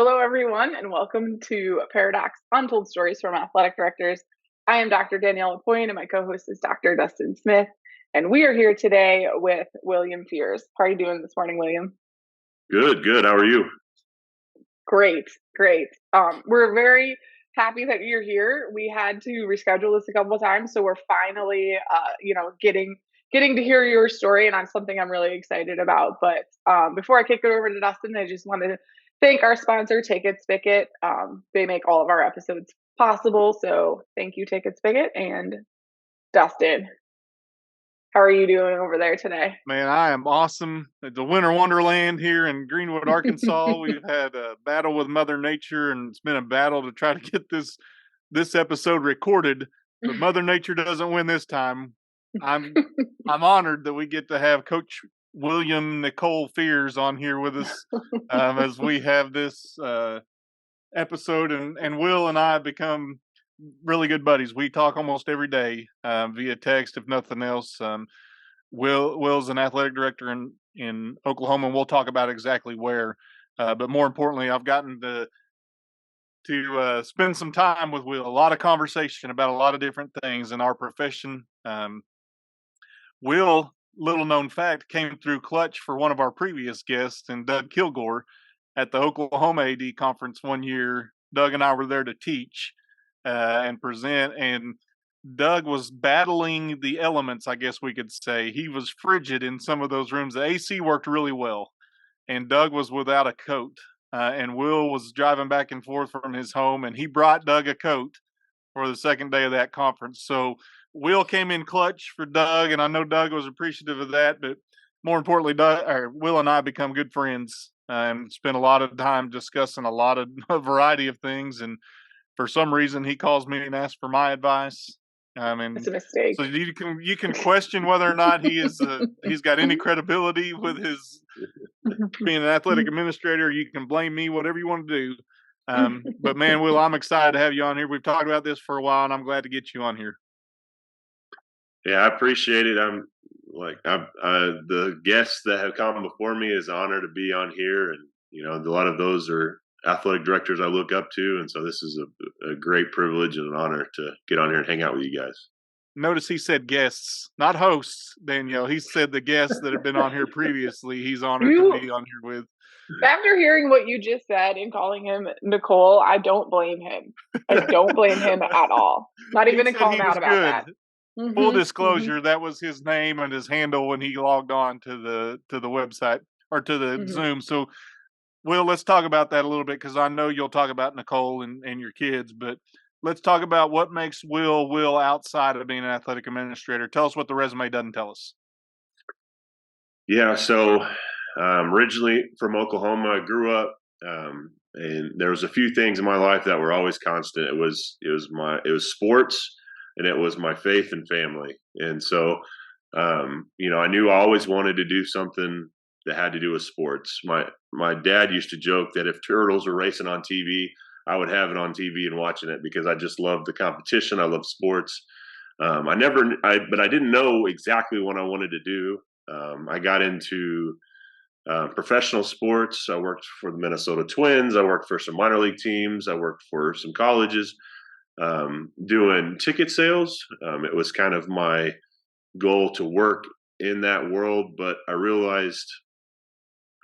Hello, everyone, and welcome to Paradox Untold Stories from Athletic Directors. I am Dr. Danielle Lapointe, and my co-host is Dr. Dustin Smith. And we are here today with William Fears. How are you doing this morning, William? Good, good. How are you? Great, great. We're very happy that you're here. We had to reschedule this a couple of times, so we're finally, getting to hear your story, and that's something I'm really excited about. But before I kick it over to Dustin, I just wanted to thank our sponsor, Take It Spigot. They make all of our episodes possible, so thank you, Take It Spigot. And Dustin, how are you doing over there today? Man, I am awesome. It's a winter wonderland here in Greenwood, Arkansas. We've had a battle with Mother Nature, and it's been a battle to try to get this episode recorded. But Mother Nature doesn't win this time. I'm honored that we get to have Coach William Nicole Fears on here with us as we have this episode, and Will and I have become really good buddies. We talk almost every day via text, if nothing else. Will's an athletic director in Oklahoma, and we'll talk about exactly where. But more importantly, I've gotten to spend some time with Will. A lot of conversation about a lot of different things in our profession. Will, little known fact, came through clutch for one of our previous guests, and Doug Kilgore, at the Oklahoma AD conference one year. Doug and I were there to teach and present, and Doug was battling the elements, I guess we could say. He was frigid in some of those rooms. The AC worked really well, and Doug was without a coat. And Will was driving back and forth from his home, and he brought Doug a coat for the second day of that conference. So Will came in clutch for Doug, and I know Doug was appreciative of that. But more importantly, Will and I become good friends and spent a lot of time discussing a variety of things. And for some reason, he calls me and asks for my advice. It's And a mistake. so you can question whether or not he's got any credibility with his being an athletic administrator. You can blame me, whatever you want to do. But man, Will, I'm excited to have you on here. We've talked about this for a while, and I'm glad to get you on here. Yeah, I appreciate it. The guests that have come before me is an honor to be on here, and a lot of those are athletic directors I look up to, and so this is a great privilege and an honor to get on here and hang out with you guys. Notice he said guests, not hosts, Danielle. He said the guests that have been on here previously, he's honored to be on here with. After hearing what you just said and calling him Nicole, I don't blame him. I don't blame him at all. Not even to call him out about that. Full disclosure, that was his name and his handle when he logged on to the website or to the Zoom. So, Will, let's talk about that a little bit, because I know you'll talk about Nicole and your kids, but let's talk about what makes Will outside of being an athletic administrator. Tell us what the resume doesn't tell us. Yeah, so originally from Oklahoma, I grew up, and there was a few things in my life that were always constant. It was sports, and it was my faith and family. And so, I knew I always wanted to do something that had to do with sports. My dad used to joke that if turtles were racing on TV, I would have it on TV and watching it, because I just loved the competition. I love sports. But I didn't know exactly what I wanted to do. I got into professional sports. I worked for the Minnesota Twins. I worked for some minor league teams. I worked for some colleges doing ticket sales. It was kind of my goal to work in that world, but I realized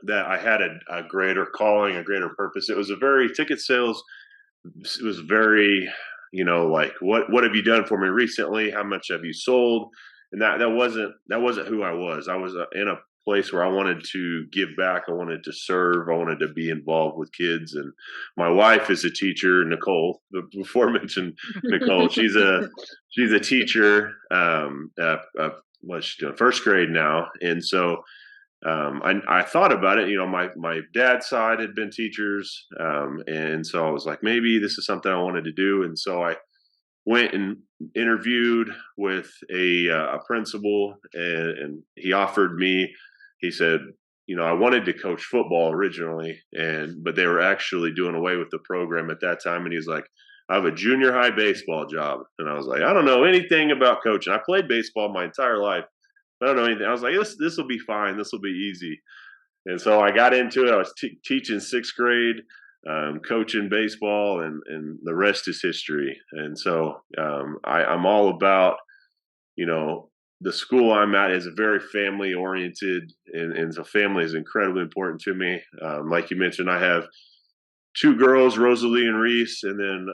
that I had a greater calling, a greater purpose. It was ticket sales. It was very, like, what have you done for me recently? How much have you sold? And that wasn't who I was. I was in a place where I wanted to give back. I wanted to serve. I wanted to be involved with kids. And my wife is a teacher, Nicole, the before mentioned Nicole. She's a teacher. What's she doing? First grade now. And so I thought about it. My dad's side had been teachers, and so I was like, maybe this is something I wanted to do. And so I went and interviewed with a principal, and he offered me. He said, I wanted to coach football originally, but they were actually doing away with the program at that time. And he's like, I have a junior high baseball job. And I was like, I don't know anything about coaching. I played baseball my entire life. I don't know anything. I was like, this will be fine. This will be easy. And so I got into it. I was teaching sixth grade. coaching baseball, and the rest is history. And so I'm all about, you know, the school I'm at is very family oriented, and so family is incredibly important to me. Like you mentioned, I have two girls, Rosalie and Reese, and then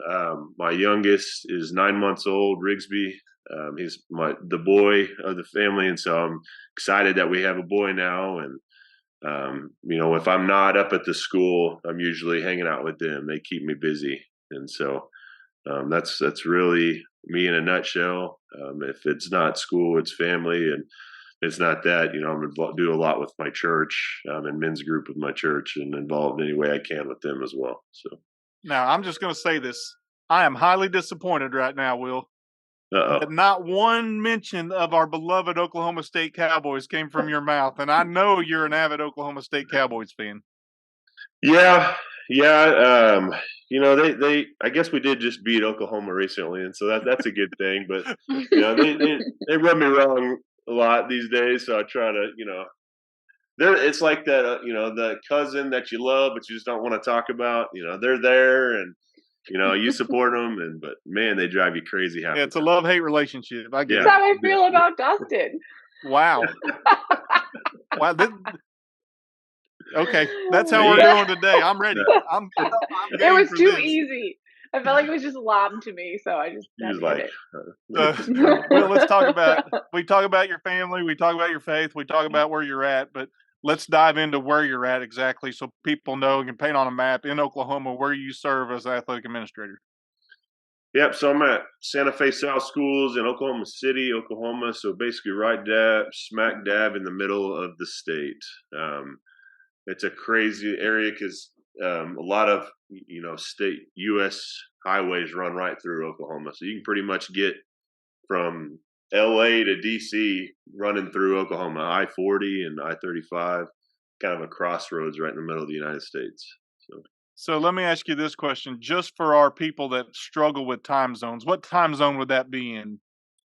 my youngest is 9 months old, Rigsby. He's the boy of the family, and so I'm excited that we have a boy now. And you know, if I'm not up at the school, I'm usually hanging out with them. They keep me busy, and so that's really me in a nutshell. If it's not school, it's family, and it's not that. You know, I'm involved, do a lot with my church, and men's group with my church, and involved any way I can with them as well. So Now, I'm just going to say this. I am highly disappointed right now, Will, that not one mention of our beloved Oklahoma State Cowboys came from your mouth. And I know you're an avid Oklahoma State Cowboys fan. Yeah, yeah. You know, I guess we did just beat Oklahoma recently, and so that's a good thing. But you know, they rub me wrong a lot these days, so I try to, you know, it's like that, you know, the cousin that you love but you just don't want to talk about. You know, they're there, and you know, you support them, but man, they drive you crazy. Yeah, it's a love-hate relationship. I get That's how I feel about Dustin. Wow. Wow. Okay, that's how we're doing today. I'm ready. It was too easy. I felt like it was just lobbed to me, so I just like, well, let's talk about. We talk about your family. We talk about your faith. We talk about where you're at. But let's dive into where you're at exactly, so people know and can paint on a map in Oklahoma where you serve as athletic administrator. Yep. So I'm at Santa Fe South Schools in Oklahoma City, Oklahoma. So basically, right smack dab in the middle of the state. It's a crazy area because a lot of, you know, state U.S. highways run right through Oklahoma, so you can pretty much get from L.A. to D.C. running through Oklahoma. I-40 and I-35, kind of a crossroads right in the middle of the United States. So let me ask you this question, just for our people that struggle with time zones. What time zone would that be in?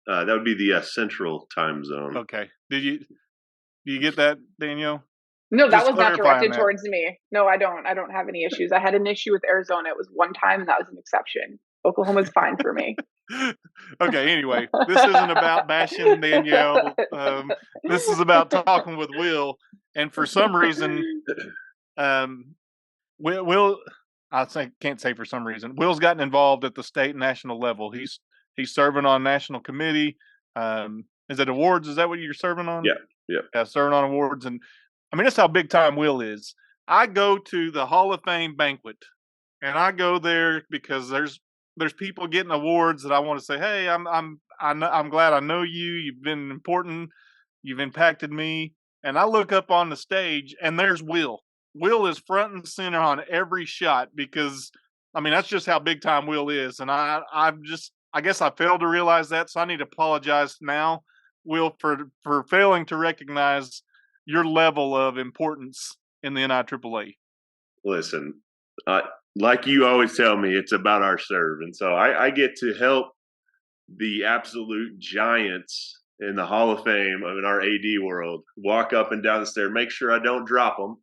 That would be the Central Time Zone. Okay. Do you get that, Danielle? No, that was not directed towards me. No, I don't have any issues. I had an issue with Arizona. It was one time, and that was an exception. Oklahoma's fine for me. Okay, anyway, this isn't about bashing Danielle. This is about talking with Will. And for some reason, Will, can't say for some reason, Will's gotten involved at the state and national level. He's serving on national committee. Is it awards? Is that what you're serving on? Yeah, serving on awards. And I mean, that's how big time Will is. I go to the Hall of Fame banquet, and I go there because there's people getting awards that I want to say, hey, I'm glad I know you. You've been important. You've impacted me. And I look up on the stage, and there's Will. Will is front and center on every shot because, I mean, that's just how big time Will is. And I guess I failed to realize that, so I need to apologize now, Will, for failing to recognize your level of importance in the NIAAA. Listen, like you always tell me, it's about our serve. And so I get to help the absolute giants in the Hall of Fame in our AD world walk up and down the stairs, make sure I don't drop them.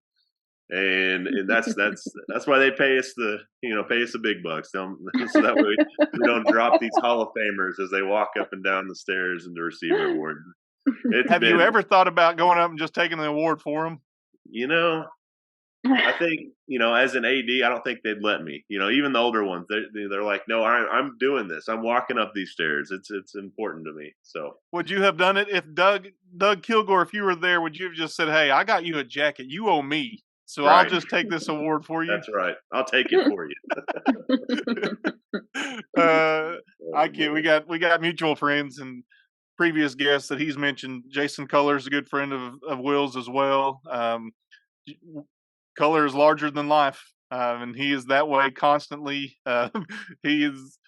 And that's why they pay us the big bucks, so that way we don't drop these Hall of Famers as they walk up and down the stairs and to receive their award. Have you ever thought about going up and just taking the award for them? You know, I think, you know, as an AD, I don't think they'd let me. You know, even the older ones, they're like, no, I'm doing this. I'm walking up these stairs. It's important to me. So, would you have done it if Doug Kilgore, if you were there? Would you have just said, hey, I got you a jacket. You owe me. So right. I'll just take this award for you. That's right. I'll take it for you. I can't. We got mutual friends and previous guests that he's mentioned. Jason Culler is a good friend of Will's as well. Culler is larger than life, and he is that way constantly. He's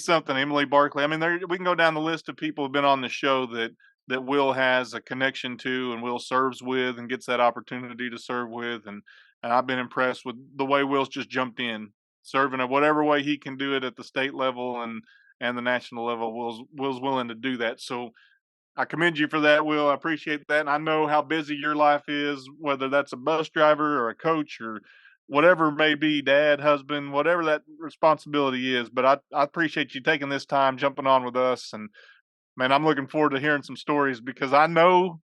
something. Emily Barkley. I mean, we can go down the list of people who've been on the show that Will has a connection to and Will serves with and gets that opportunity to serve with. And I've been impressed with the way Will's just jumped in, serving in whatever way he can do it at the state level and the national level. Will's willing to do that. So I commend you for that, Will. I appreciate that. And I know how busy your life is, whether that's a bus driver or a coach or whatever may be, dad, husband, whatever that responsibility is. But I appreciate you taking this time, jumping on with us, and man, I'm looking forward to hearing some stories because I know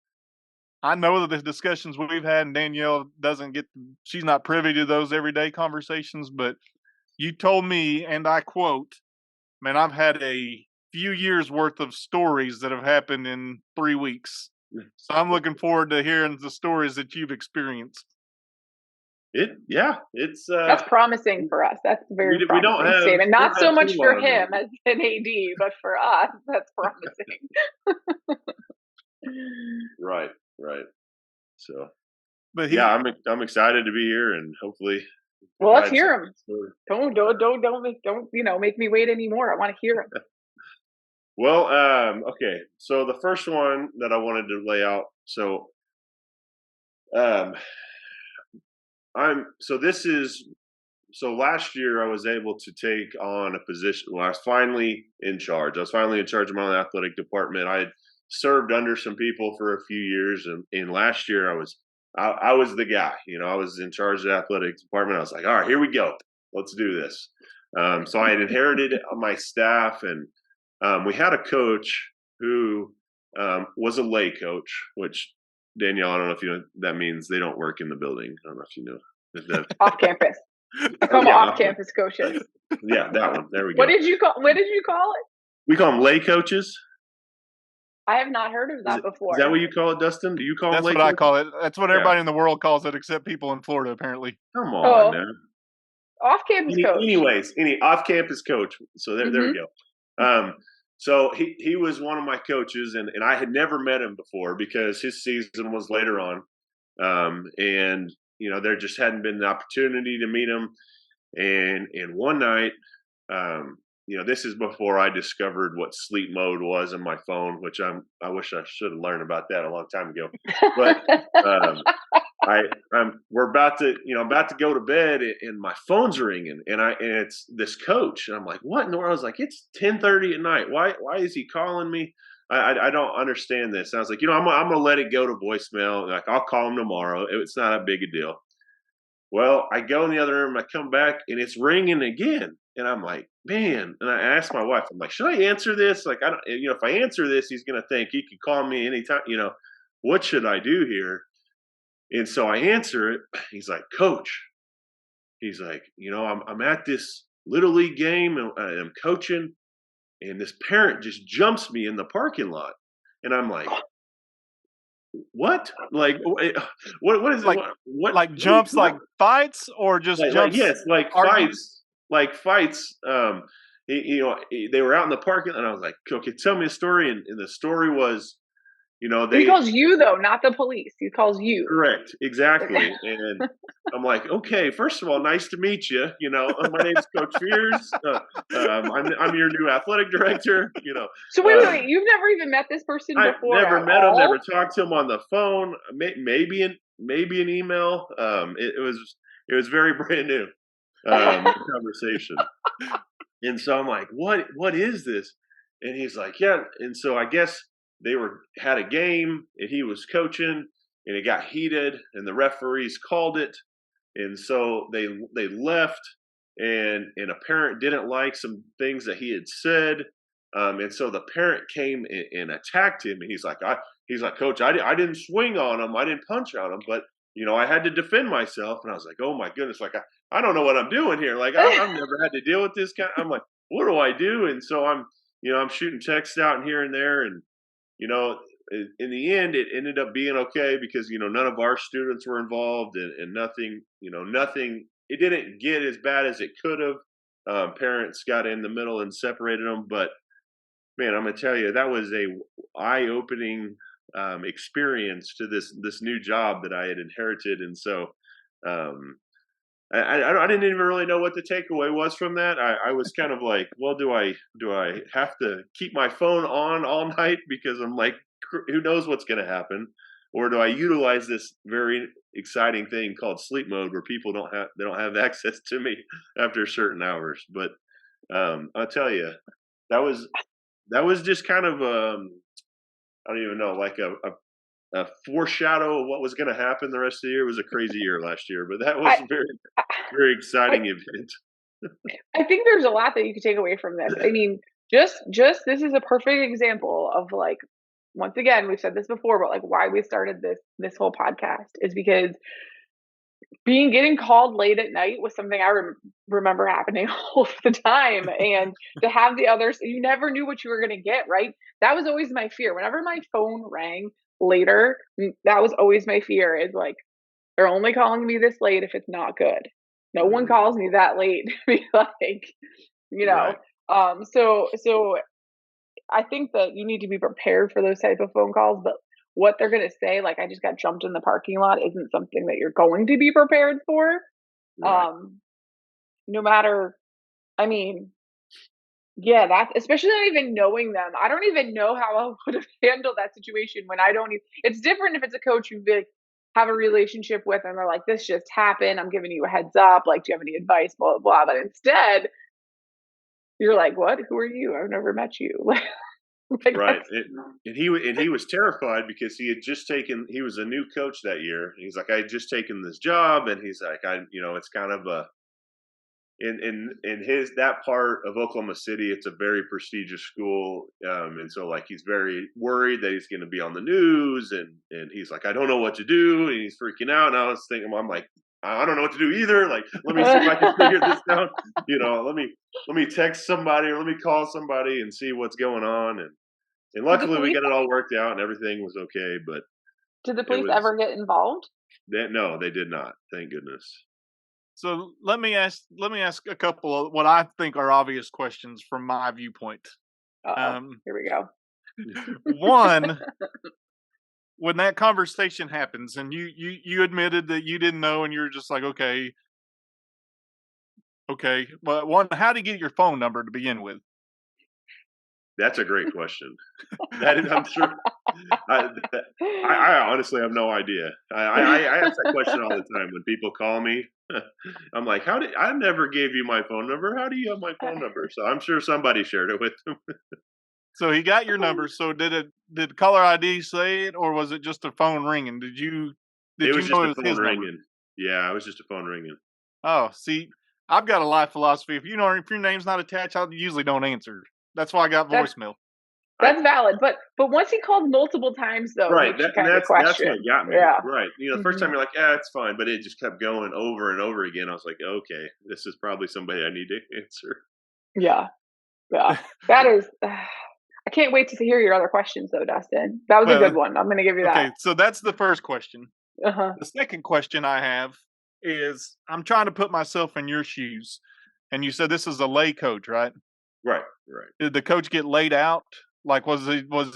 that the discussions we've had, and Danielle doesn't get, she's not privy to those everyday conversations, but you told me, and I quote, man, I've had a few years worth of stories that have happened in 3 weeks. So I'm looking forward to hearing the stories that you've experienced. It's That's promising for us. That's very we don't promising have statement. Not so much for too long him as an AD, but for us, that's promising. right. So But yeah, I'm excited to be here, and hopefully. Well, let's hear him. Don't make me wait anymore. I want to hear him. Well, okay. So the first one that I wanted to lay out. So, so last year I was able to take on a position where I was finally in charge. I was finally in charge of my own athletic department. I had served under some people for a few years, and last year I was the guy. I was in charge of the athletic department. I was like, all right, here we go. Let's do this. So I had inherited my staff, and we had a coach who was a lay coach, which Danielle, I don't know if you know, that means they don't work in the building. I don't know if you know. Off campus. I call them off campus coaches. Yeah, that one. There we go. What did you call it? We call them lay coaches. I have not heard of that before. Is that what you call it, Dustin? Do you call That's it lay what coaches? I call it. That's what everybody in the world calls it, except people in Florida, apparently. Come on, man. Off campus coach. Anyways, off campus coach. So there we go. So he was one of my coaches, and I had never met him before because his season was later on. And there just hadn't been the opportunity to meet him. And one night, this is before I discovered what sleep mode was in my phone, which I wish I should have learned about that a long time ago. But we're about to go to bed, and my phone's ringing, and it's this coach, and I'm like, what in the world? I was like, it's 10:30 at night. Why is he calling me? I don't understand this. And I was like, I'm gonna let it go to voicemail. Like, I'll call him tomorrow. It's not a big a deal. Well, I go in the other room, I come back, and it's ringing again. And I'm like, man. And I asked my wife, I'm like, should I answer this? Like, I don't, if I answer this, he's going to think he can call me anytime, what should I do here? And so I answer it. He's like, Coach, he's like, I'm at this little league game, and I'm coaching, and this parent just jumps me in the parking lot. And I'm like, what? Like, what is like, it? What like jumps, like fights, or just jumps? Yes, like fights. Like fights. They were out in the parking lot, and I was like, okay, tell me a story. And the story was, he calls you, though, not the police. He calls you. Correct. Exactly. And I'm like, okay, first of all, nice to meet you. My name's Coach Fears. I'm your new athletic director. So wait. You've never even met this person before? I've never met him, never talked to him on the phone, maybe an email. It was very brand new conversation. And so I'm like, what is this? And he's like, yeah. And so I guess they had a game, and he was coaching, and it got heated, and the referees called it, and so they left, and a parent didn't like some things that he had said, and so the parent came and attacked him, and he's like, Coach, I didn't swing on him, I didn't punch on him, but I had to defend myself. And I was like, oh my goodness, like I don't know what I'm doing here, like I've never had to deal with this guy. I'm like, what do I do? And so I'm shooting texts out and here and there, and in the end, it ended up being okay because, none of our students were involved, and nothing, it didn't get as bad as it could have. Parents got in the middle and separated them. But man, I'm going to tell you, that was a eye-opening experience to this new job that I had inherited. And so I didn't even really know what the takeaway was from that. I was kind of like, well, do I have to keep my phone on all night because I'm like, who knows what's going to happen, or do I utilize this very exciting thing called sleep mode where people don't have access to me after certain hours? But I'll tell you, that was just kind of I don't even know, like a foreshadow of what was going to happen the rest of the year. It was a crazy year last year, but that was very exciting event. I think there's a lot that you could take away from this. I mean, just this is a perfect example of like, once again, we've said this before, but like why we started this whole podcast is because getting called late at night was something I remember happening all the time, and to have the others, you never knew what you were going to get, right? That was always my fear. Whenever my phone rang later, that was always my fear. Is like they're only calling me this late if it's not good. No one calls me that late to be like, you know. Right. So I think that you need to be prepared for those type of phone calls, but what they're going to say, like I just got jumped in the parking lot, isn't something that you're going to be prepared for. Right. No matter, I mean, yeah, that's especially not even knowing them. I don't even know how I would have handled that situation when I don't even, it's different if it's a coach you like, have a relationship with and they're like, this just happened. I'm giving you a heads up. Like, do you have any advice? Blah, blah, blah. But instead, you're like, what? Who are you? I've never met you. Like, Right. And he was terrified because he was a new coach that year. He's like, I had just taken this job, and he's like, it's kind of a in his that part of Oklahoma City, it's a very prestigious school, and so like he's very worried that he's going to be on the news, and he's like, I don't know what to do, and he's freaking out. And I was thinking, I'm like, I don't know what to do either. Like, let me see if I can figure this out. Let me text somebody or let me call somebody and see what's going on. And did the luckily we police got it all worked out and everything was okay. But did the it police was ever get involved? no, they did not. Thank goodness. So let me ask a couple of what I think are obvious questions from my viewpoint. Uh-oh. Here we go. One, when that conversation happens and you admitted that you didn't know and you're just like, okay. But one, how to get your phone number to begin with? That's a great question. That is, I'm sure. I honestly have no idea. I ask that question all the time when people call me. I'm like, I never gave you my phone number. How do you have my phone number? So I'm sure somebody shared it with them. So he got your number. So did caller ID say it, or was it just a phone ringing? Did you It was just know a it was phone his number? ringing. Yeah, it was just a phone ringing. Oh, see, I've got a life philosophy. If your name's not attached, I usually don't answer. That's why I got voicemail. That's valid, but once he called multiple times, though, Right. makes you kind of That's question. what got me. Yeah. Right. The first time you're like, yeah, it's fine, but it just kept going over and over again. I was like, okay, this is probably somebody I need to answer. Yeah. Yeah. That is. I can't wait to hear your other questions, though, Dustin. That was a good one. I'm going to give you that. Okay, so that's the first question. Uh-huh. The second question I have is, I'm trying to put myself in your shoes, and you said this is a lay coach, right? Right. Did the coach get laid out? Like, was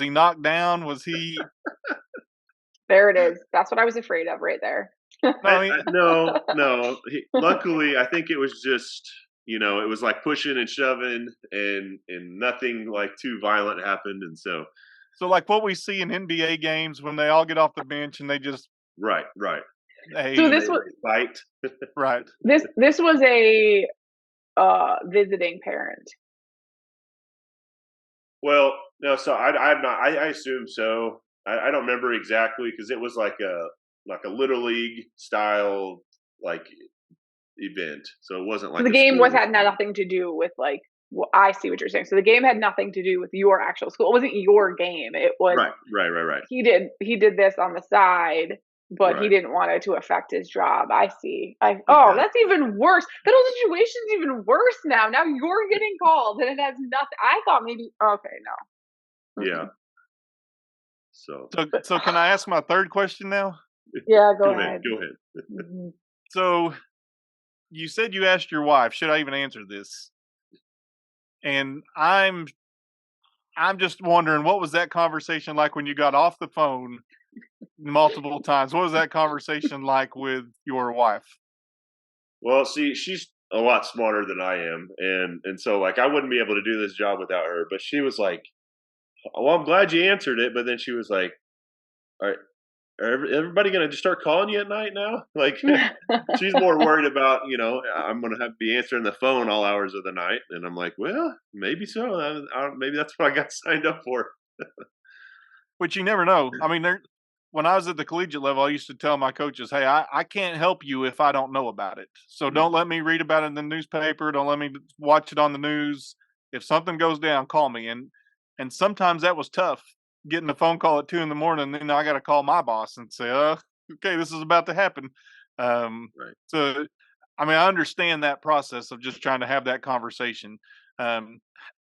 he knocked down? Was he? There it is. That's what I was afraid of right there. No. Luckily, I think it was just, it was like pushing and shoving, and nothing like too violent happened, and so like what we see in NBA games when they all get off the bench and they just right. Hey, so this was fight. Right. This was a visiting parent. Well, no, so I'm not. I assume so. I don't remember exactly because it was like a little league style like event, so it wasn't like So the a game school had nothing to do with like. Well, I see what you're saying. So the game had nothing to do with your actual school. It wasn't your game. It was right. He did this on the side, but he didn't want it to affect his job. I see. That's even worse. That whole situation's even worse now. Now you're getting called and it has nothing. I thought maybe okay, no. Yeah. So can I ask my third question now? Yeah, go ahead. Go ahead. Mm-hmm. So you said you asked your wife, should I even answer this? And I'm just wondering, what was that conversation like when you got off the phone multiple times? What was that conversation like with your wife? Well, see, she's a lot smarter than I am, and so like I wouldn't be able to do this job without her. But she was like, "Well, I'm glad you answered it," but then she was like, "All right, everybody going to just start calling you at night now?" Like she's more worried about, I'm going to have to be answering the phone all hours of the night. And I'm like, well, maybe so. Maybe that's what I got signed up for. But you never know. I mean, when I was at the collegiate level, I used to tell my coaches, "Hey, I can't help you if I don't know about it. So don't let me read about it in the newspaper. Don't let me watch it on the news. If something goes down, call me." And sometimes that was tough, getting a phone call at 2 in the morning. Then I got to call my boss and say, okay, this is about to happen." Right. So, I mean, I understand that process of just trying to have that conversation. Um,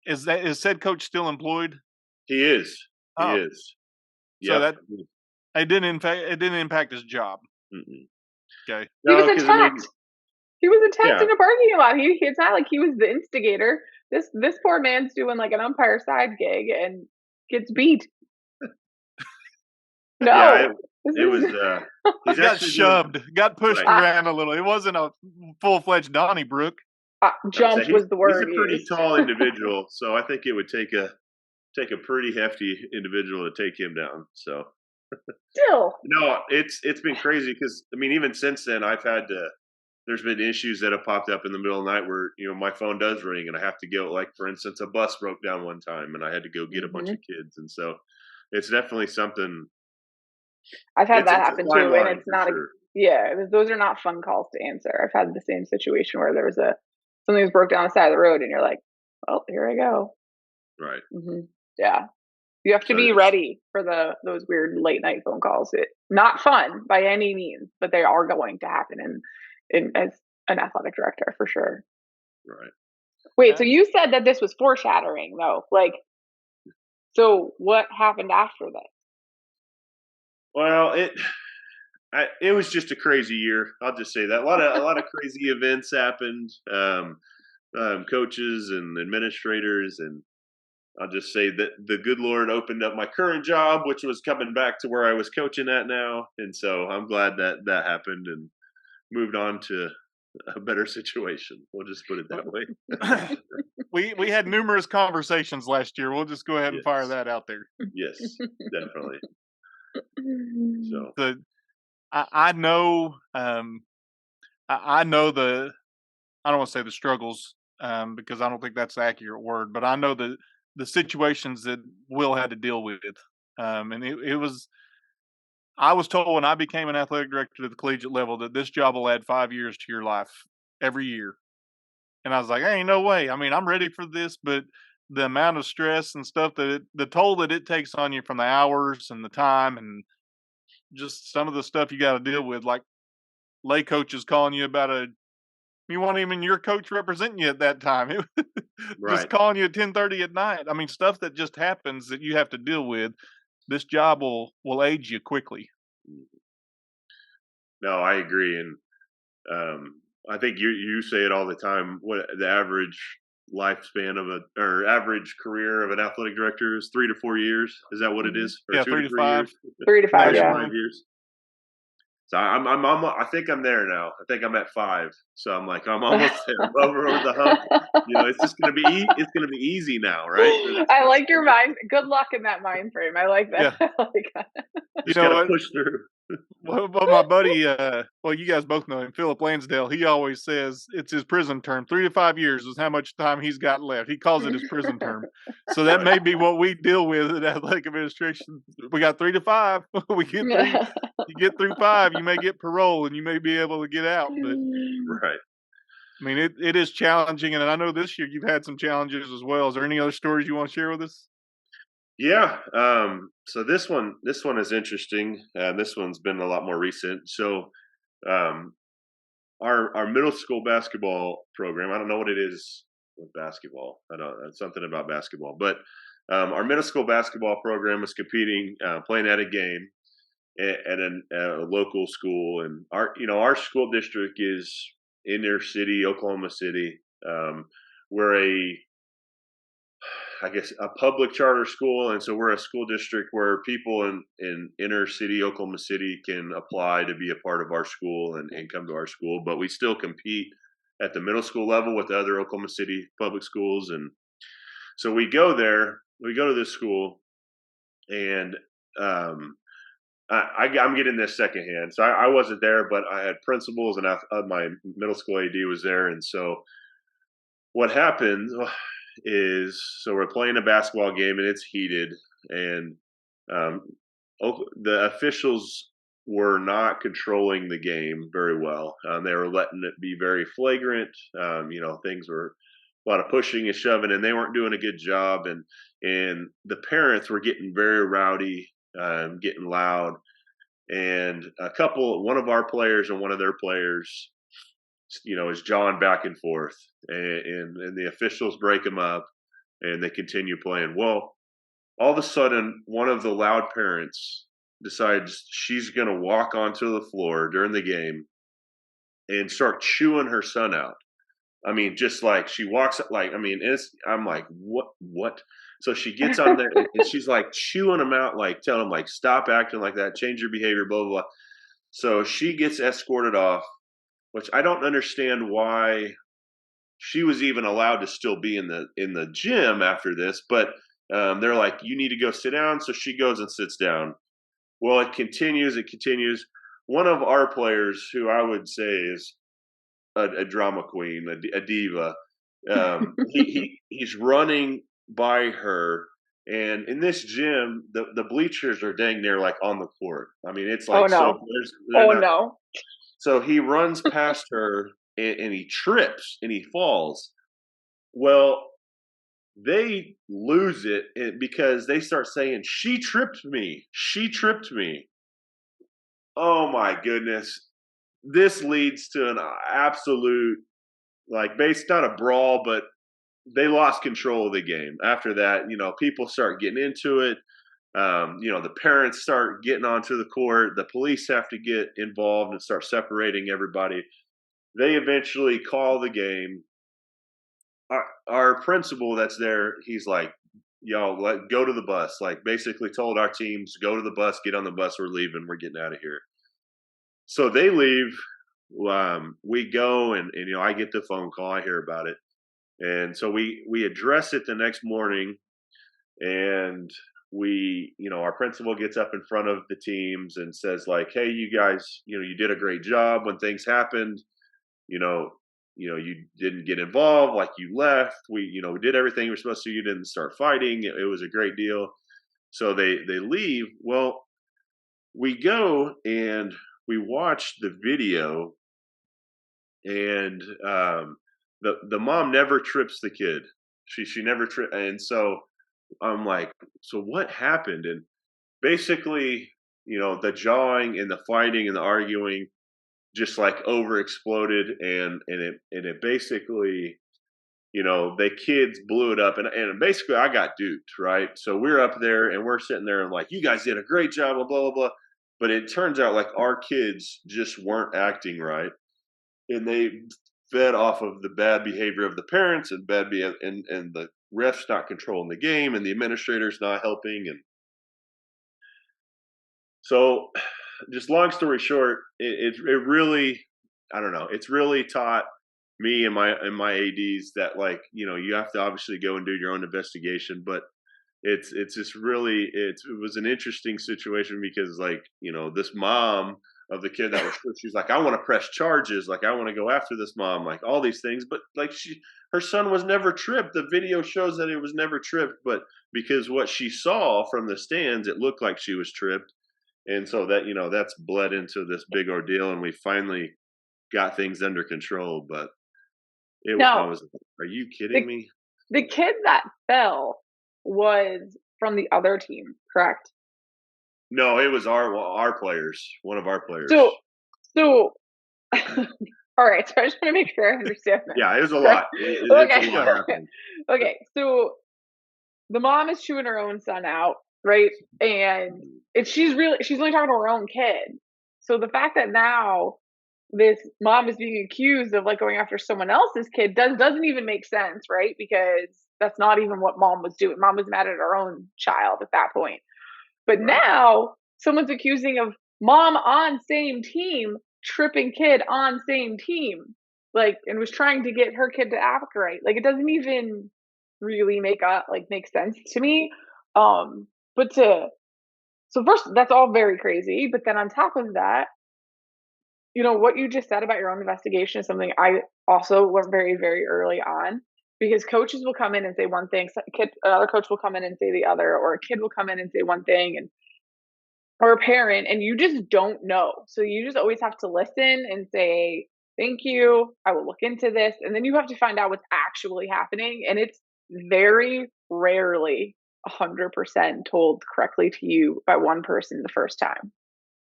is said coach still employed? He is. He Oh, is. so Yep. that it didn't impact his job. Mm-mm. Okay. He was No, because I mean, attacked. He was attacked yeah, in a parking lot. It's not like he was the instigator. This poor man's doing like an umpire side gig and gets beat. yeah. No, this It was. is He's Got actually doing shoved, got pushed right. uh, around a little. It wasn't a full-fledged Donnybrook. I would say jumped was the he's a word pretty used. tall individual, so I think it would take a pretty hefty individual to take him down. So Still, no, it's been crazy because I mean, even since then, I've had to. There's been issues that have popped up in the middle of the night where my phone does ring and I have to go. Like for instance, a bus broke down one time and I had to go get a bunch hmm of kids, and so it's definitely something. I've had that It's a happen fine too, and line it's for not a sure. yeah. Those are not fun calls to answer. I've had the same situation where there was something was broke down the side of the road, and you're like, "Well, here I go." Right. Yeah, you have to So be it's ready for those weird late night phone calls. Not fun by any means, but they are going to happen in as an athletic director for sure. right. Wait, so Uh, you said that this was foreshadowing though. Like, so what happened after this? Well, it was just a crazy year. I'll just say that a lot of crazy events happened. Coaches and administrators, and I'll just say that the good Lord opened up my current job, which was coming back to where I was coaching at now, and so I'm glad that that happened and moved on to a better situation. We'll just put it that way. we had numerous conversations last year. We'll just go ahead and fire Yes, that out there. yes, definitely. So The I know I know I don't want to say the struggles because I don't think that's the accurate word, but I know the situations that Will had to deal with. And it was I was told when I became an athletic director at the collegiate level that this job will add 5 years to your life every year. And I was like, ain't no way. I mean, I'm ready for this, but the amount of stress and stuff the toll that it takes on you from the hours and the time and just some of the stuff you got to deal with, like lay coaches calling you about you weren't even your coach representing you at that time. Just right. calling you at 10:30 at night. I mean, stuff that just happens that you have to deal with. This job will age you quickly. No, I agree, and I think you say it all the time. What the average lifespan of or average career of an athletic director is 3 to 4 years. Is that what it Mhm. is, or Yeah, two to three to three five years? 3 to 5, 3 to yeah. nationally. 5 years. So I think I'm there now. I think I'm at 5. So I'm like I'm almost there. I'm over the hump. It's just gonna be it's gonna be easy now, right? I like your mind. Good luck in that mind frame. I like that. Yeah. I like that. You Just know gotta what? push through. Well, my buddy, well, you guys both know him, Philip Lansdale. He always says it's his prison term. 3 to 5 years is how much time he's got left. He calls it his prison term. So that Right. may be what we deal with in athletic administration. We got 3 to 5. We get through. You get through 5, you may get parole and you may be able to get out. But Right. I mean, it is challenging, and I know this year you've had some challenges as well. Is there any other stories you want to share with us? Yeah. So this one is interesting. This one's been a lot more recent. So um, our middle school basketball program. I don't know what it is with basketball. I don't. It's something about basketball, but our middle school basketball program is competing, playing at a game at a local school, and our school district is inner city, Oklahoma City. We're I guess a public charter school, and so we're a school district where people in inner city Oklahoma City can apply to be a part of our school and come to our school. But we still compete at the middle school level with the other Oklahoma City public schools, and so we go there. We go to this school, and um, I'm getting this secondhand. So I wasn't there, but I had principals and my middle school AD was there, and so what happened is so we're playing a basketball game and it's heated, and um, the officials were not controlling the game very well. They were letting it be very flagrant. Things were a lot of pushing and shoving, and they weren't doing a good job. And the parents were getting very rowdy, getting loud, and one of our players and one of their players, is jawing back and forth, and the officials break them up, and they continue playing. Well, all of a sudden, one of the loud parents decides she's going to walk onto the floor during the game and start chewing her son out. I mean, just like she walks, I'm like, what? So she gets on there and she's like chewing him out, like telling him, like, stop acting like that, change your behavior, blah, blah, blah. So she gets escorted off, which I don't understand why she was even allowed to still be in the gym after this, but they're like, you need to go sit down. So she goes and sits down. Well, it continues. One of our players, who I would say is a drama queen, a diva, he's running by her. And in this gym, the bleachers are dang near like on the court. I mean, it's like, oh no, no. So he runs past her and he trips and he falls. Well, they lose it because they start saying, she tripped me. Oh my goodness. This leads to an absolute, not a brawl, but they lost control of the game. After that, people start getting into it. The parents start getting onto the court. The police have to get involved and start separating everybody. They eventually call the game. Our principal that's there, he's like, y'all, go to the bus. Like, basically told our teams, go to the bus, get on the bus, we're leaving, we're getting out of here. So they leave. We go, and I get the phone call, I hear about it. And so we address it the next morning, and our principal gets up in front of the teams and says, like, hey, you guys, you did a great job when things happened. You didn't get involved, like, you left. We did everything we were supposed to. You didn't start fighting. It was a great deal. So they leave. Well, we go and we watch the video, and the mom never trips the kid. She never tripped. And so I'm like, so what happened? And basically, the jawing and the fighting and the arguing just like over exploded, and it basically, the kids blew it up, and basically I got duped, right? So we're up there and we're sitting there and like, you guys did a great job, blah blah blah. But it turns out, like, our kids just weren't acting right, and they fed off of the bad behavior of the parents and and the refs not controlling the game and the administrators not helping. And so, just long story short, it really, I don't know, it's really taught me and my ADs that, like, you have to obviously go and do your own investigation. But it's just really, it was an interesting situation because, like, this mom of the kid that was, she's like, I want to press charges, like, I want to go after this mom, like, all these things. But like, her son was never tripped. The video shows that it was never tripped, but because what she saw from the stands, it looked like she was tripped. And so that, that's bled into this big ordeal, and we finally got things under control. But I was like, are you kidding me? The kid that fell was from the other team, correct? No, it was our players, one of our players. So all right. So I just want to make sure I understand that. Yeah, it was a lot. Okay. It's a lot happening. Okay, so the mom is chewing her own son out, right? And she's only talking to her own kid. So the fact that now this mom is being accused of, like, going after someone else's kid doesn't even make sense, right? Because that's not even what mom was doing. Mom was mad at her own child at that point. But Right. now someone's accusing of mom on same team tripping kid on same team, like, and was trying to get her kid to act right. Like, it doesn't even really make sense to me. But so first, that's all very crazy. But then on top of that, what you just said about your own investigation is something I also learned very, very early on, because coaches will come in and say one thing, another coach will come in and say the other, or a kid will come in and say one thing. And or a parent, and you just don't know. So you just always have to listen and say, "Thank you. I will look into this." And then you have to find out what's actually happening. And it's very rarely 100% told correctly to you by one person the first time.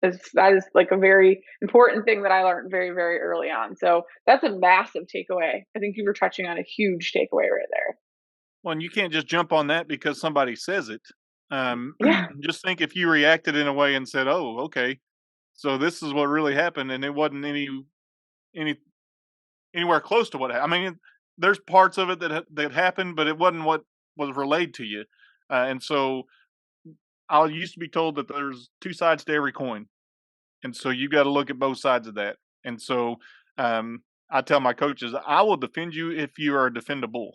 That is like a very important thing that I learned very, very early on. So that's a massive takeaway. I think you were touching on a huge takeaway right there. Well, and you can't just jump on that because somebody says it. Yeah. Just think if you reacted in a way and said, "Oh, okay, so this is what really happened," and it wasn't any anywhere close to what I mean, there's parts of it that happened, but it wasn't what was relayed to you. And so I used to be told that there's two sides to every coin, and so you got to look at both sides of that. And so I tell my coaches, I will defend you if you are defendable.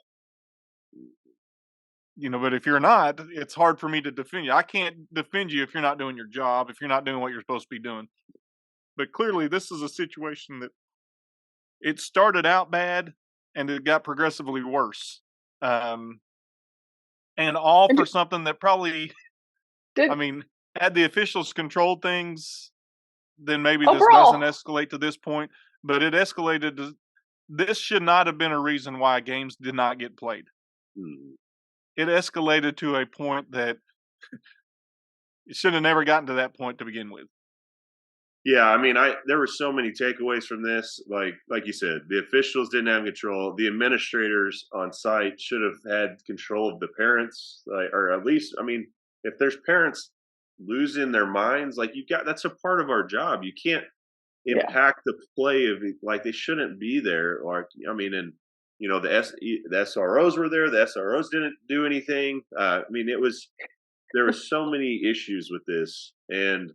But if you're not, it's hard for me to defend you. I can't defend you if you're not doing your job, if you're not doing what you're supposed to be doing. But clearly, this is a situation that it started out bad and it got progressively worse. Um, and all And for something that probably, did I mean, had the officials controlled things, then maybe this doesn't overall, escalate to this point. But it escalated to this should not have been a reason why games did not get played. Hmm. It escalated to a point that it should have never gotten to that point to begin with. Yeah, I mean, there were so many takeaways from this. Like you said, the officials didn't have control. The administrators on site should have had control of the parents, or at least, I mean, if there's parents losing their minds, like you got that's a part of our job. You can't yeah. impact the play of like they shouldn't be there. Like I mean, and the SROs were there. The SROs didn't do anything. I mean, there were so many issues with this, and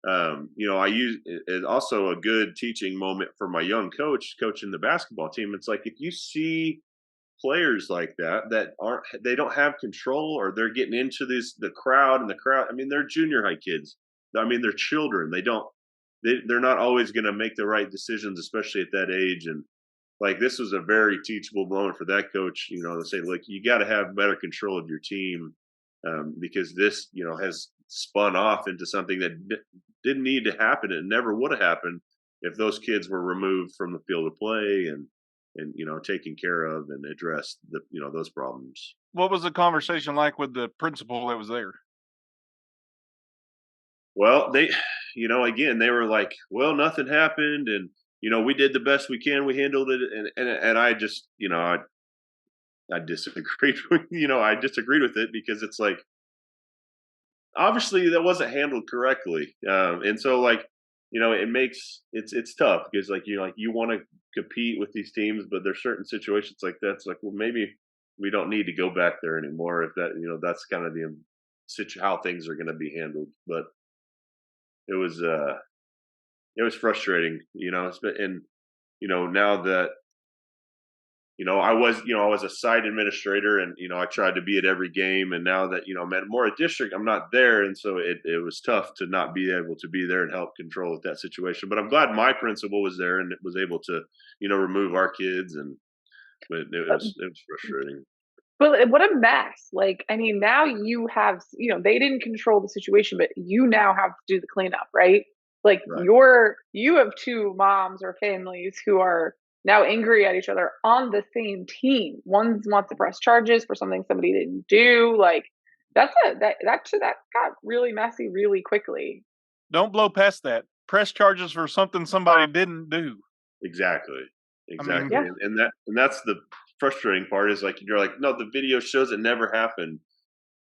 I use it also a good teaching moment for my young coach coaching the basketball team. It's like if you see players like that aren't they don't have control or they're getting into the crowd and the crowd. I mean, they're junior high kids. I mean, they're children. They're not always going to make the right decisions, especially at that age. And like this was a very teachable moment for that coach. To say, look, you got to have better control of your team because this, has spun off into something that didn't need to happen. It never would have happened if those kids were removed from the field of play and taken care of and addressed those problems. What was the conversation like with the principal that was there? Well, again, they were like, well, nothing happened, and we did the best we can. We handled it, and I just, I disagreed with, I disagreed with it because it's like obviously that wasn't handled correctly, and so like it makes it's tough because like you want to compete with these teams, but there's certain situations like that's like, well, maybe we don't need to go back there anymore if that that's kind of the how things are going to be handled. But it was frustrating, and now that I was a site administrator, and I tried to be at every game, and now that I'm at more a district, I'm not there, and so it was tough to not be able to be there and help control with that situation. But I'm glad my principal was there and was able to remove our kids, and but it was frustrating. But what a mess. Like, I mean, now you have, they didn't control the situation, but you now have to do the cleanup, right? Like Right. you have two moms or families who are now angry at each other on the same team. One wants to press charges for something somebody didn't do. Like that got really messy really quickly. Don't blow past that. Press charges for something somebody didn't do. Exactly. I mean, Exactly. Yeah. And that's the frustrating part is like you're like, no, the video shows it never happened.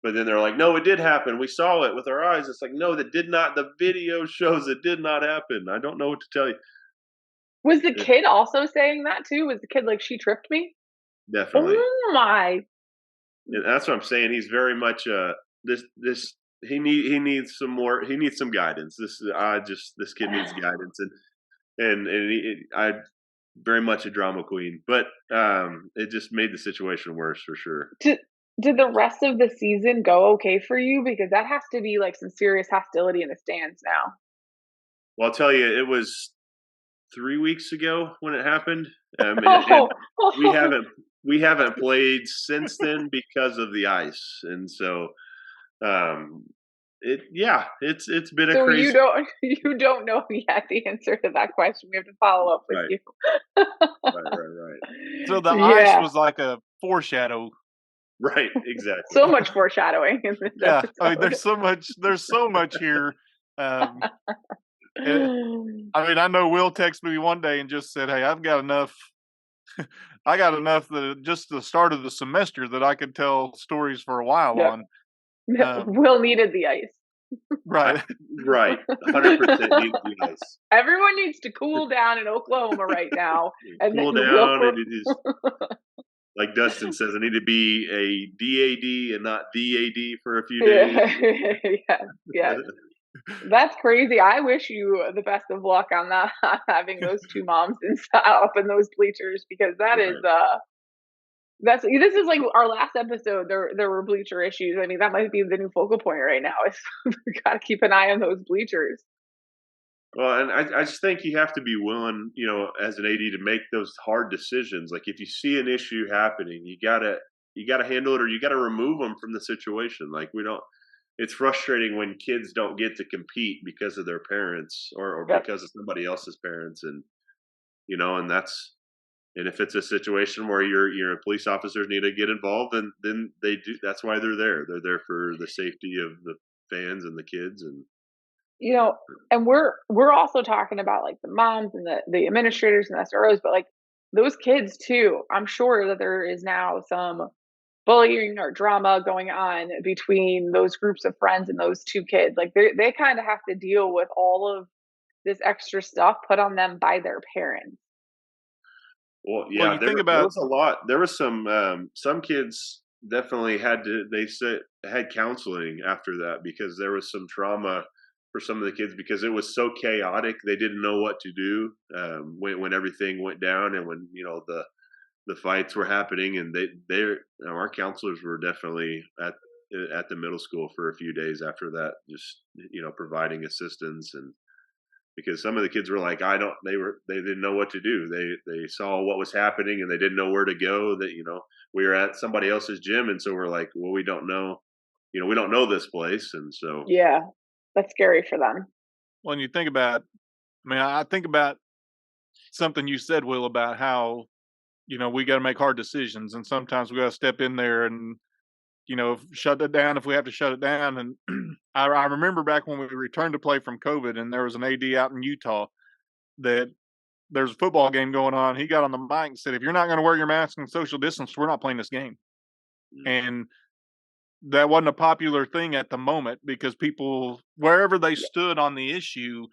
But then they're like, no, it did happen. We saw it with our eyes. It's like, no, that did not. The video shows it did not happen. I don't know what to tell you. Was the It, kid also saying that too? Was the kid like, she tripped me? definitely. Oh my. And that's what I'm saying. He's very much this he needs some more. He needs some guidance. This kid needs guidance, I very much a drama queen, but it just made the situation worse for sure. Did did the rest of the season go okay for you? Because that has to be, like, some serious hostility in the stands now. Well, I'll tell you, it was 3 weeks ago when it happened, and Oh, we oh, haven't we haven't played since then because of the ice, and so um, it's been a So you crazy. don't know yet the answer to that question. We have to follow up with Right, you. right. So the ice Yeah, was like a foreshadow. Right, exactly. so much foreshadowing in this Yeah, I mean, episode. there's so much here. Um, eh, I mean, I know Will texted me one day and just said, "Hey, I've got enough. I got enough that just the start of the semester that I could tell stories for a while Yep. on." Um, Will needed the ice. right. Right, 100% needs the ice. Everyone needs to cool down in Oklahoma right now, and Cool then Will. down, and it is like Dustin says, I need to be a DAD and not DAD for a few days. Yeah, yes, yes. That's crazy. I wish you the best of luck on that, having those two moms up in those bleachers, because that is Right. this is like our last episode. There were bleacher issues. I mean, that might be the new focal point right now. Is we got to keep an eye on those bleachers. Well, and I just think you have to be willing, as an AD to make those hard decisions. Like if you see an issue happening, you gotta handle it, or you gotta remove them from the situation. Like we don't. It's frustrating when kids don't get to compete because of their parents or Yep. because of somebody else's parents, and and that's and if it's a situation where your police officers need to get involved, then they do. That's why they're there. They're there for the safety of the fans and the kids, and You know, and we're also talking about like the moms and the administrators and the SROs, but like those kids too. I'm sure that there is now some bullying or drama going on between those groups of friends and those two kids. Like they kind of have to deal with all of this extra stuff put on them by their parents. well, Well, yeah, you think there about was a lot. There was some kids definitely had to. They said had counseling after that because there was some trauma for some of the kids because it was so chaotic. They didn't know what to do when everything went down and when the fights were happening. And our counselors were definitely at the middle school for a few days after that, just providing assistance and because some of the kids were like they didn't know what to do. They saw what was happening and they didn't know where to go. That we were at somebody else's gym, and so we're like, well, we don't know, we don't know this place, and so Yeah, that's scary for them. when you think about, I mean, I think about something you said, Will, about how we got to make hard decisions, and sometimes we got to step in there and shut it down if we have to shut it down. And I remember back when we returned to play from COVID, and there was an AD out in Utah that there's a football game going on. He got on the mic and said, "If you're not going to wear your mask and social distance, we're not playing this game." mm, And that wasn't a popular thing at the moment because people, wherever they stood on the issue,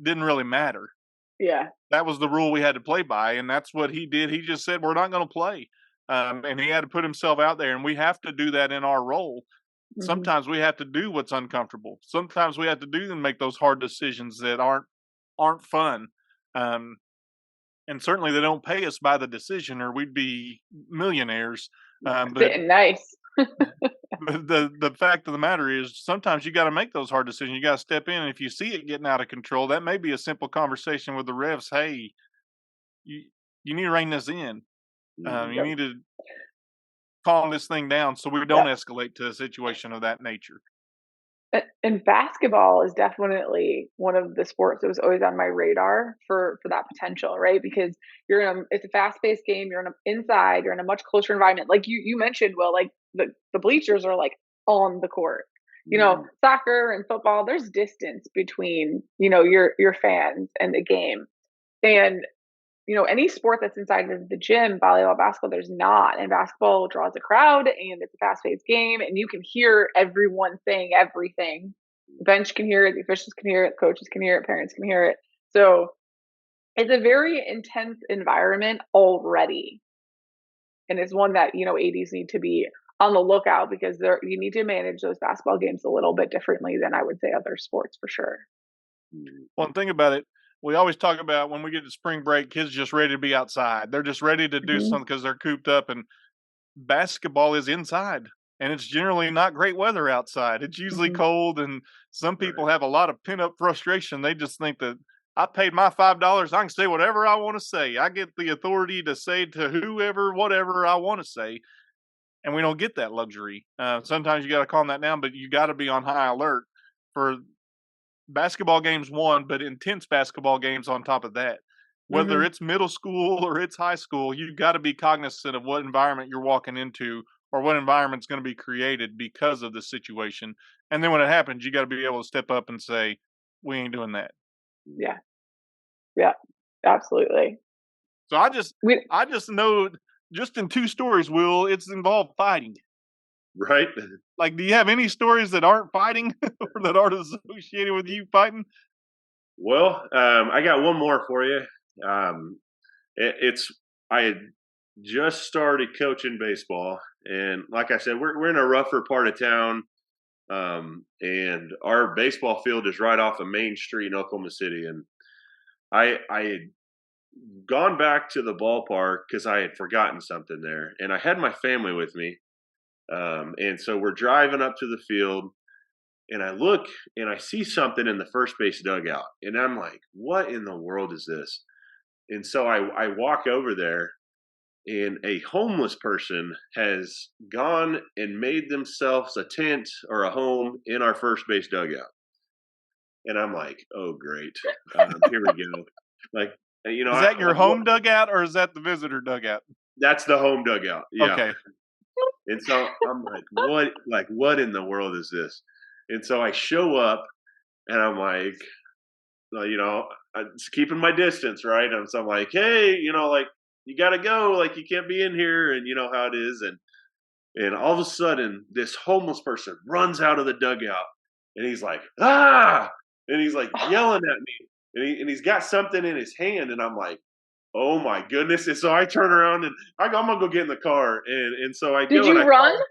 didn't really matter. Yeah. That was the rule we had to play by, and that's what he did. He just said, "We're not going to play," and he had to put himself out there, and we have to do that in our role. Hmm. Sometimes we have to do what's uncomfortable. Sometimes we have to do and make those hard decisions that aren't fun. Um, and certainly they don't pay us by the decision, or we'd be millionaires. But Sitting nice. the fact of the matter is, sometimes you got to make those hard decisions. You got to step in, and if you see it getting out of control, that may be a simple conversation with the refs. Hey, you you need to rein this in. You Yep. need to calm this thing down so we don't Yep. escalate to a situation of that nature. And basketball is definitely one of the sports that was always on my radar for that potential, right? Because it's a fast paced game. You're inside. You're in a much closer environment. Like you mentioned, Will, like the bleachers are like on the court. mm, Soccer and football, there's distance between your fans and the game, and any sport that's inside of the gym, volleyball, basketball, there's not. And basketball draws a crowd and it's a fast paced game and you can hear everyone saying everything. The bench can hear it, the officials can hear it, coaches can hear it, parents can hear it. So it's a very intense environment already. And it's one that, ADs need to be on the lookout because you need to manage those basketball games a little bit differently than I would say other sports for sure. One thing about it, we always talk about when we get to spring break, kids just ready to be outside. They're just ready to do Hmm. something because they're cooped up. And basketball is inside, and it's generally not great weather outside. It's usually Hmm. cold, and some right. people have a lot of pent up frustration. They just think that I paid my $5, I can say whatever I want to say. I get the authority to say to whoever whatever I want to say, and we don't get that luxury. Sometimes you got to calm that down, but you got to be on high alert. for basketball games, one, but intense basketball games on top of that. Whether Mhm. it's middle school or it's high school, you've got to be cognizant of what environment you're walking into or what environment's going to be created because of the situation. And then when it happens, you got to be able to step up and say, "We ain't doing that." Yeah. Yeah. Absolutely. So We I just know just in two stories, Will, it's involved fighting. Right. Like, do you have any stories that aren't fighting or that aren't associated with you fighting? Well, I got one more for you. Um, it's I had just started coaching baseball, and like I said, we're in a rougher part of town, and our baseball field is right off of Main Street in Oklahoma City, and I had gone back to the ballpark because I had forgotten something there, and I had my family with me, and so we're driving up to the field, and I look and I see something in the first base dugout, and I'm like, "What in the world is this?" And so I walk over there, and a homeless person has gone and made themselves a tent or a home in our first base dugout. And I'm like, "Oh, great, here we go." Like, Is that your like what? home dugout or is that the visitor dugout? That's the home dugout, yeah. Okay. And so I'm like, "What? Like, what in the world is this?" And so I show up, and I'm like, I'm just keeping my distance, right? And so I'm like, "Hey, like you got to go, like you can't be in here," and you know how it is, and all of a sudden, this homeless person runs out of the dugout, and he's like, "Ah!" And he's like yelling at me, and he's got something in his hand, and I'm like, "Oh my goodness!" And so I turn around and I'm gonna go get in the car, and so I Did go and you I run? call.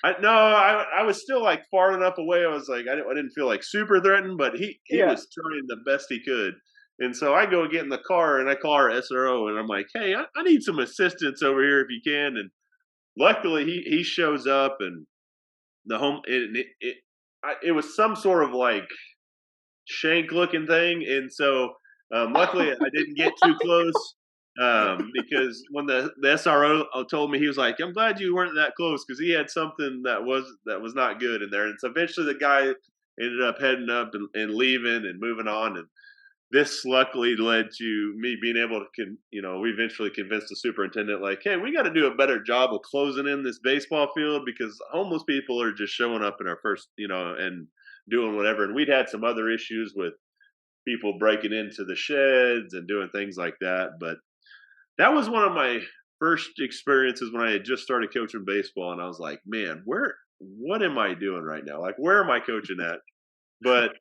I was still like far enough away. I was like, I didn't feel like super threatened, but he Yeah. was trying the best he could. And so I go get in the car and I call our SRO and I'm like, "Hey, I need some assistance over here if you can." And luckily he shows up, and the home it was some sort of like shank looking thing, and so luckily I didn't get too close, because when the SRO told me, he was like, "I'm glad you weren't that close," because he had something that was not good in there, and so eventually the guy ended up heading up and leaving and moving on, and this luckily led to me being able to we eventually convinced the superintendent, like, "Hey, we got to do a better job of closing in this baseball field because homeless people are just showing up in our first, and doing whatever." And we'd had some other issues with people breaking into the sheds and doing things like that, but that was one of my first experiences when I had just started coaching baseball, and I was like, "Man, what am I doing right now? Like, where am I coaching at?" But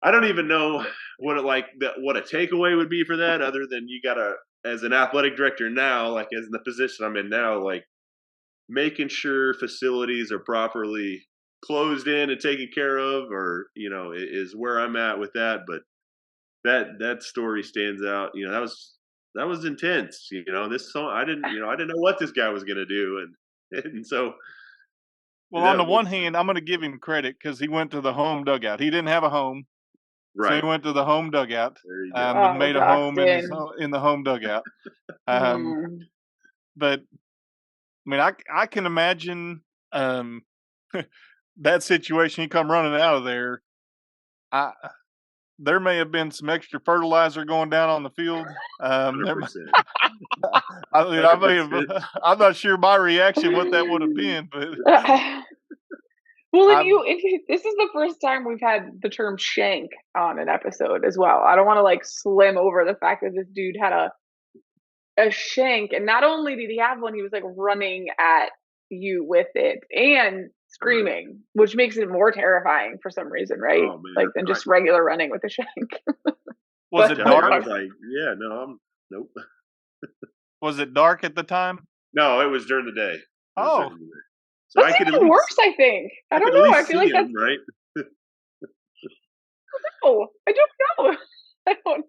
I don't even know what a takeaway would be for that, other than you gotta, as an athletic director now, like as in the position I'm in now, like making sure facilities are properly closed in and taken care of, or is where I'm at with that. But that story stands out. That was intense. This song, I didn't know what this guy was gonna do, and so Well, on that the was one hand, I'm gonna give him credit because he went to the home dugout. He didn't have a home, so he right. went to the home dugout, There you go. and Oh, made a home Dustin. in the home dugout. Um, Mm. but I mean, I can imagine um, that situation. You come running out of there. I There may have been some extra fertilizer going down on the field. Hundred There, percent. I mean, I Hundred may have. percent. I'm not sure my reaction what that would have been, but Well, and I this is the first time we've had the term shank on an episode as well. I don't want to like slim over the fact that this dude had a shank, and not only did he have one, he was like running at you with it and Right. screaming, which makes it more terrifying for some reason, right? Oh Like man. than just regular running with a shank. was I'm But it telling you, I dark? was like, yeah, no, nope. Was it dark at the time? No, it was during the day. It was Oh, during the day. So that's even worse, I think. I I could don't at know. I least feel see like that's him, right? no. I don't know. I don't.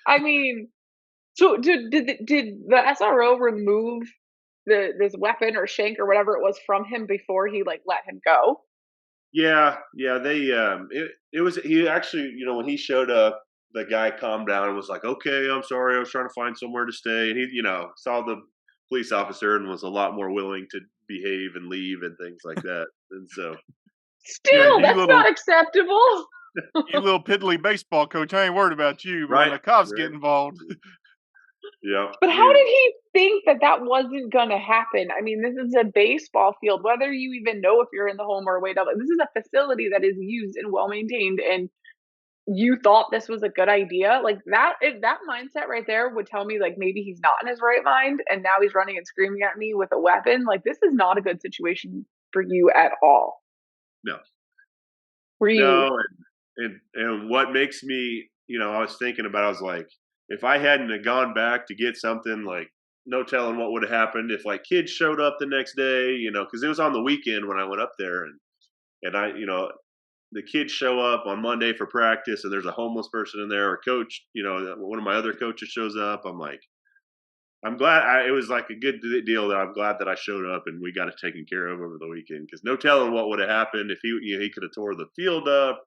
I mean, so did the SRO remove this weapon or shank or whatever it was from him before he like let him go? Yeah, yeah. It was he actually, when he showed up, the guy calmed down and was like, "Okay, I'm sorry, I was trying to find somewhere to stay." And he, saw the police officer and was a lot more willing to behave and leave and things like that. And so Yeah, Still, that's not acceptable. you little piddly baseball coach. I ain't worried about you, but when Right, the cops get right. involved, Yeah, But how did he think that that wasn't gonna happen? I mean, this is a baseball field, whether you even know if you're in the home or away double, this is a facility that is used and well maintained, and you thought this was a good idea? Like, that mindset right there would tell me, like, maybe he's not in his right mind, and now he's running and screaming at me with a weapon. Like, this is not a good situation for you at all. no, Were you no, and what makes me, I was thinking about, I was like, if I hadn't have gone back to get something, like, no telling what would have happened if like kids showed up the next day, because it was on the weekend when I went up there, and I, the kids show up on Monday for practice, and there's a homeless person in there, or coach, one of my other coaches shows up. I'm like, I'm glad it was like a good deal that I'm glad that I showed up and we got it taken care of over the weekend, because no telling what would have happened if he could have tore the field up.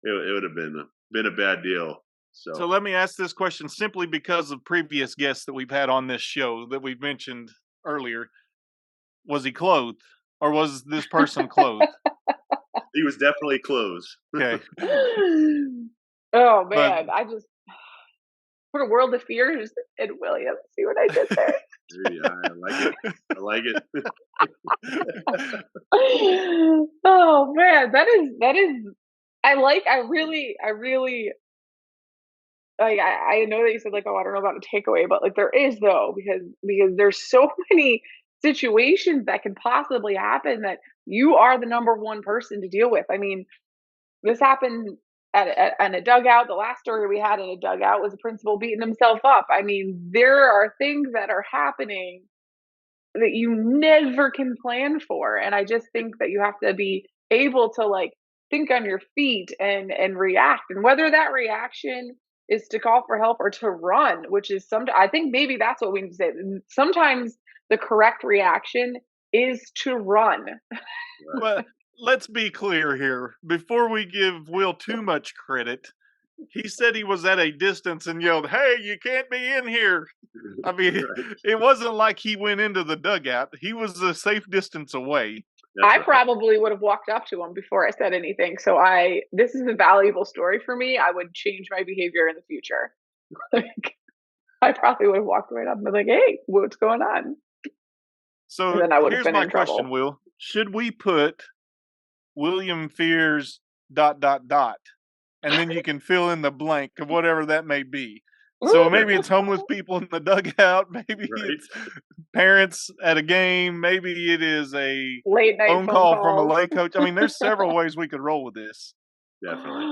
It would have been a bad deal. so So let me ask this question simply because of previous guests that we've had on this show that we've mentioned earlier. Was he clothed or was this person clothed? he was definitely closed. Okay. Oh, But man, I just put a world of fears in William. See what I did there? Yeah, I like it. I like it. Oh, man, that is I really like, I know that you said, like, "Oh, I don't know about a takeaway," but, like, there is, though, because there's so many situations that can possibly happen that you are the number one person to deal with. I mean, this happened in a dugout. The last story we had in a dugout was a principal beating himself up. I mean, there are things that are happening that you never can plan for, and I just think that you have to be able to, like, think on your feet and react, and whether that reaction is to call for help or to run, which is I think maybe that's what we need to say. Sometimes the correct reaction is to run. well, let's be clear here. Before we give Will too much credit, he said he was at a distance and yelled, "Hey, you can't be in here." I mean, Right. it wasn't like he went into the dugout. He was a safe distance away. That's I right. probably would have walked up to him before I said anything. So this is a valuable story for me. I would change my behavior in the future. Like, I probably would have walked right up and been like, "Hey, what's going on?" And So then I would have here's been my in question, trouble. Will. Should we put William Fears ... and then you can fill in the blank of whatever that may be. So maybe it's homeless people in the dugout, maybe it's Right. parents at a game, maybe it is a Late night phone phone call from a calls. lake coach. I mean, there's several ways we could roll with this. Definitely.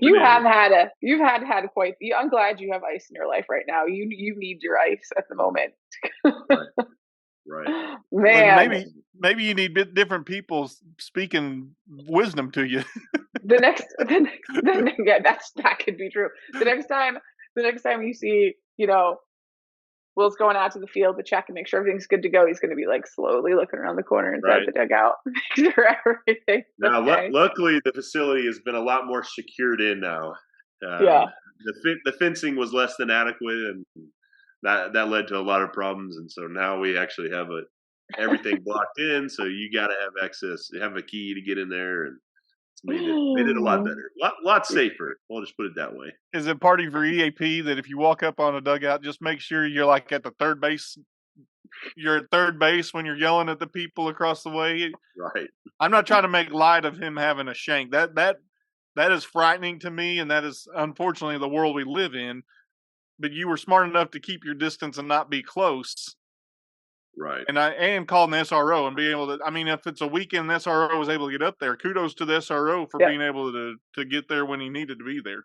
You Open-ended. have you've had quite. I'm glad you have ice in your life right now. You need your ice at the moment. Right. Right. Well, Man, maybe you need different people speaking wisdom to you. yeah, that could be true. The next time you see, Will's going out to the field to check and make sure everything's good to go, he's going to be like slowly looking around the corner inside Right. the dugout, make sure everything's Now, okay. luckily, the facility has been a lot more secured in now. Yeah. The fencing was less than adequate, and that led to a lot of problems. And so now we actually have everything blocked in. So you got to have access, have a key to get in there, and it's made it a lot better, lot safer. We'll just put it that way. Is it part of your EAP that if you walk up on a dugout, just make sure you're like at the third base? You're at third base when you're yelling at the people across the way. Right. I'm not trying to make light of him having a shank. That is frightening to me, and that is unfortunately the world we live in. But you were smart enough to keep your distance and not be close. Right. And calling the SRO and being able to. I mean, if it's a weekend, the SRO was able to get up there. Kudos to the SRO for Yep. being able to get there when he needed to be there.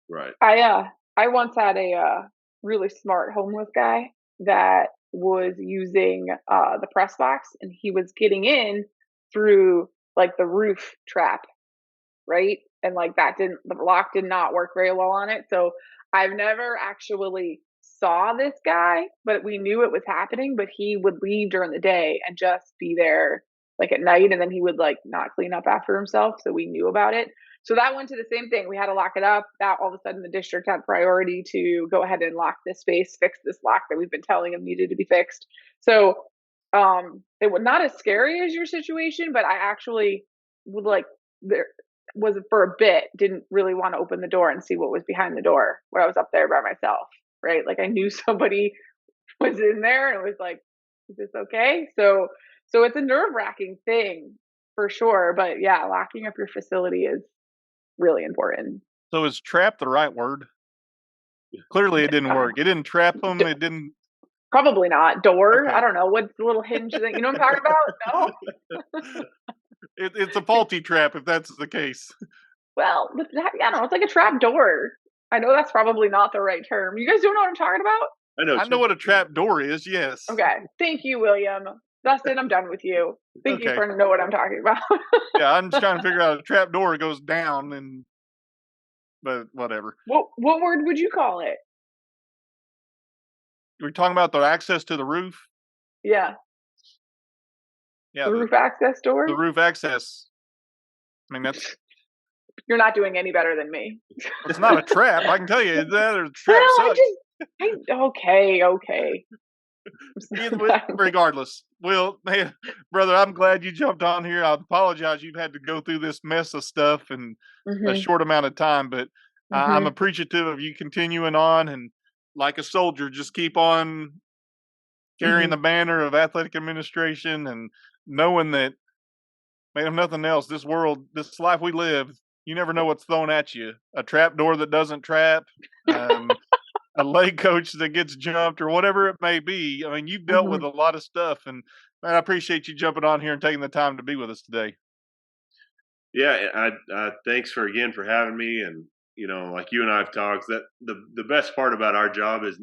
Right. I once had a really smart homeless guy that was using the press box, and he was getting in through like the roof trap, right? And like the lock did not work very well on it. So I've never actually saw this guy, but we knew it was happening. But he would leave during the day and just be there like at night, and then he would like not clean up after himself. So we knew about it. So that went to the same thing. We had to lock it up. That all of a sudden the district had priority to go ahead and lock this space, fix this lock that we've been telling him needed to be fixed. So it was not as scary as your situation, but I actually would like there was for a bit didn't really want to open the door and see what was behind the door when I was up there by myself, right? Like I knew somebody was in there and it was like, is this okay? So it's a nerve-wracking thing for sure, but yeah, locking up your facility is really important. So is trap the right word? Clearly, it didn't work. It didn't trap them. It didn't. Probably not. Door? Okay. I don't know. What's the little hinge thing? You know what I'm talking about? No? It's a faulty trap if that's the case. Well, but that, I don't know. It's like a trap door. I know that's probably not the right term. You guys don't know what I'm talking about? I know what a trap door is. Yes. Okay. Thank you, William. Dustin, I'm done with you. Thank you Okay. for know what I'm talking about. Yeah, I'm just trying to figure out a trap door goes down, but whatever. What word would you call it? We're talking about the access to the roof. Yeah. Yeah, The roof access door? the roof access. I mean, You're not doing any better than me. it's not a trap. I can tell you that or trap Well, sucks. okay. Regardless, Will, man, brother, I'm glad you jumped on here. I apologize you've had to go through this mess of stuff in a short amount of time, but I'm appreciative of you continuing on, and like a soldier, just keep on carrying the banner of athletic administration and knowing that, man, if nothing else, this world, this life we live, you never know what's thrown at you. A trap door that doesn't trap, a leg coach that gets jumped, or whatever it may be. I mean, you've dealt with a lot of stuff, and man, I appreciate you jumping on here and taking the time to be with us today. Yeah, I thanks for again for having me. And like you and I have talked, that the best part about our job is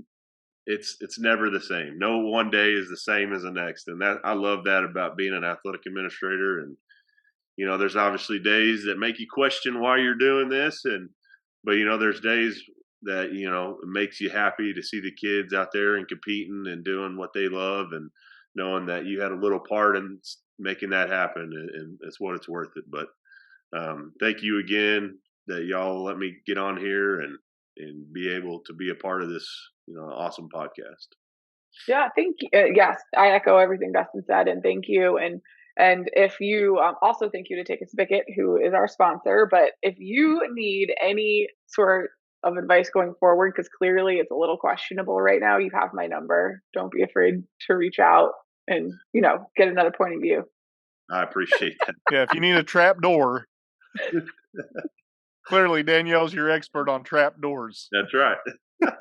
it's never the same. No one day is the same as the next, and that I love that about being an athletic administrator. And there's obviously days that make you question why you're doing this, but there's days that it makes you happy to see the kids out there and competing and doing what they love, and knowing that you had a little part in making that happen, and it's what it's worth it. But thank you again that y'all let me get on here and be able to be a part of this awesome podcast. Yeah, thank you. Yes, I echo everything Dustin said, and thank you. And if you also thank you to Take a Spigot, who is our sponsor. But if you need any sort of advice going forward, because clearly it's a little questionable right now, you have my number. Don't be afraid to reach out and get another point of view. I appreciate that. Yeah, if you need a trap door, clearly Danielle's your expert on trap doors. That's right.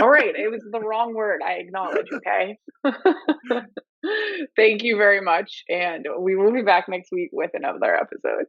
All right, it was the wrong word. I acknowledge. Okay. Thank you very much, and we will be back next week with another episode.